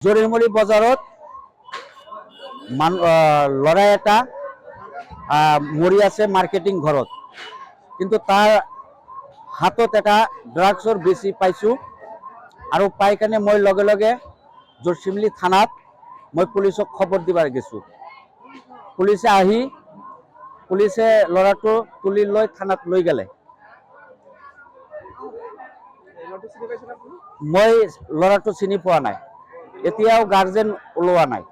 জৰিমলি বজাৰত ল'ৰা এটা মৰি আছে মাৰ্কেটিং ঘৰত, কিন্তু তাৰ হাতত এটা ড্ৰাগছৰ বেছি পাইছোঁ আৰু পাই কাৰণে মই লগে লগে জৰচিমলি থানাত মই পুলিচক খবৰ দিবাৰ গেছোঁ। পুলিচে ল'ৰাটো তুলি লৈ থানাত লৈ গেলে। মই ল'ৰাটো চিনি পোৱা নাই, এতিয়াও গাৰ্জেন ওলোৱা নাই।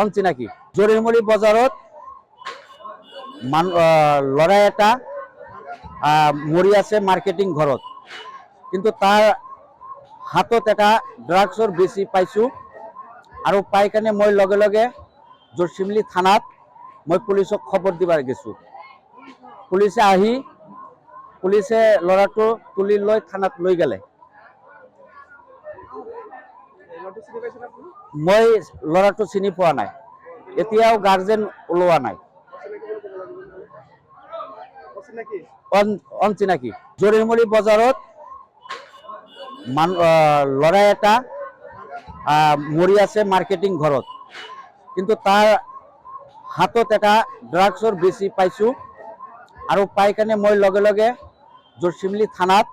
অনচিনাকি। জৰিমলি বজাৰত ল'ৰা এটা মৰি আছে মাৰ্কেটিং ঘৰত, কিন্তু তাৰ হাতত এটা ড্ৰাগছৰ বেছি পাইছোঁ আৰু পাই কাৰণে মই লগে লগে জৰচিমলি থানাত মই পুলিচক খবৰ দিবাৰ গেছোঁ। পুলিচে ল'ৰাটো তুলি লৈ থানাত লৈ গেলে। মই ল'ৰাটো চিনি পোৱা নাই, এতিয়াও গাৰ্জেন ওলোৱা নাই। অনচিনাকি। জৰিমলি বজাৰত ল'ৰা এটা মৰি আছে মাৰ্কেটিং ঘৰত, কিন্তু তাৰ হাতত এটা ড্ৰাগছৰ বেছি পাইছোঁ আৰু পাই কাৰণে মই লগে লগে জৰচিমলি থানাত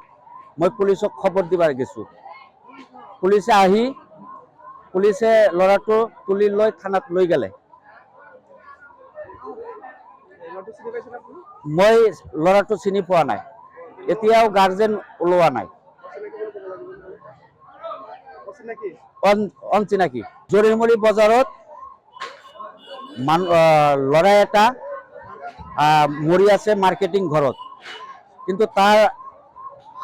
মই পুলিচক খবৰ দিবাৰ গেছোঁ। পুলিচে ল'ৰাটো তুলি লৈ থানাত লৈ গেলে। মই ল'ৰাটো চিনি পোৱা নাই, এতিয়াও গাৰ্জেন ওলোৱা নাই। অনচিনাকি। জৰিমলি বজাৰত ল'ৰা এটা মৰি আছে মাৰ্কেটিং ঘৰত, কিন্তু তাৰ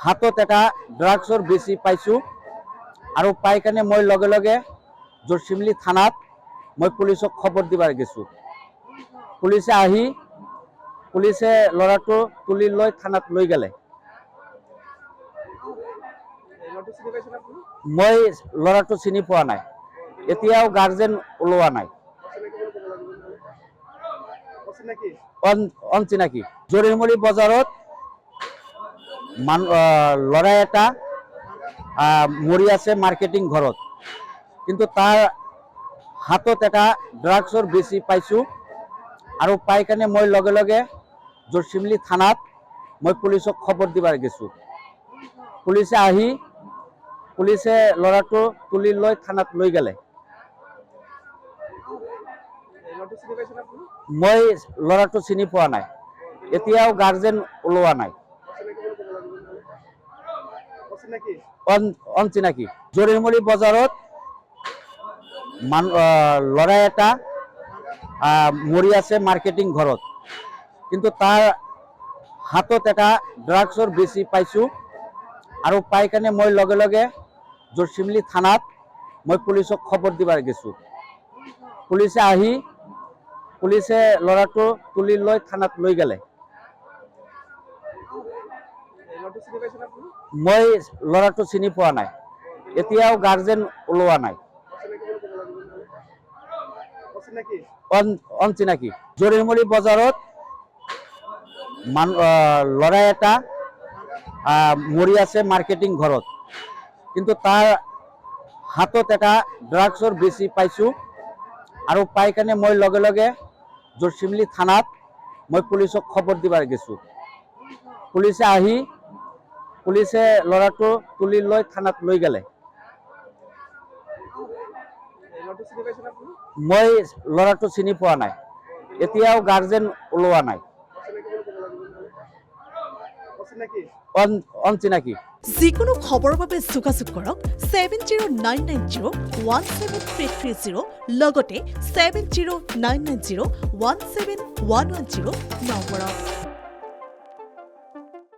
হাতত এটা ড্ৰাগছৰ বেছি পাইছোঁ আৰু পাই কাৰণে মই লগে লগে জৰচিমলি থানাত মই পুলিচক খবৰ দিবাৰ গেছোঁ। পুলিচে ল'ৰাটো তুলি লৈ থানাত লৈ গেলে। মই ল'ৰাটো চিনি পোৱা নাই, এতিয়াও গাৰ্জেন ওলোৱা নাই। অনচিনাকি। জৰিমলি বজাৰত ল'ৰা এটা মৰি আছে মাৰ্কেটিং ঘৰত, কিন্তু তাৰ হাতত এটা ড্ৰাগছৰ বেছি পাইছোঁ আৰু পাই কাৰণে মই লগে লগে জৰচিমলি থানাত মই পুলিচক খবৰ দিবাৰ গেছোঁ। পুলিচে ল'ৰাটো তুলি লৈ থানাত লৈ গেলে। মই ল'ৰাটো চিনি পোৱা নাই, এতিয়াও গাৰ্জেন ওলোৱা নাই। অনচিনাকি। জৰিমলি বজাৰত ল'ৰা এটা মৰি আছে মাৰ্কেটিং ঘৰত, কিন্তু তাৰ হাতত এটা ড্ৰাগছৰ বেছি পাইছোঁ আৰু পাই কাৰণে মই লগে লগে জৰচিমলি থানাত মই পুলিচক খবৰ দিবাৰ গেছোঁ। পুলিচে ল'ৰাটো তুলি লৈ থানাত লৈ গেলে। মই ল'ৰাটো চিনি পোৱা নাই, এতিয়াও গাৰ্জেন ওলোৱা নাই। অনচিনাকি। জৰিমলি বজাৰত ল'ৰা এটা মৰি আছে মাৰ্কেটিং ঘৰত, কিন্তু তাৰ হাতত এটা ড্ৰাগছৰ বেছি পাইছোঁ আৰু পাই কাৰণে মই লগে লগে জৰচিমলি থানাত মই পুলিচক খবৰ দিবাৰ গেছোঁ। পুলিচে ল'ৰাটো তুলি লৈ থানাত লৈ গেলে। মই ল'ৰাটো চিনি পোৱা নাই, এতিয়াও গাৰ্জেন ওলোৱা নাই। অনচিনাকি। যিকোনো খবৰৰ বাবে যোগাযোগ কৰক 7099017330 লগতে 7099017110 নম্বৰত।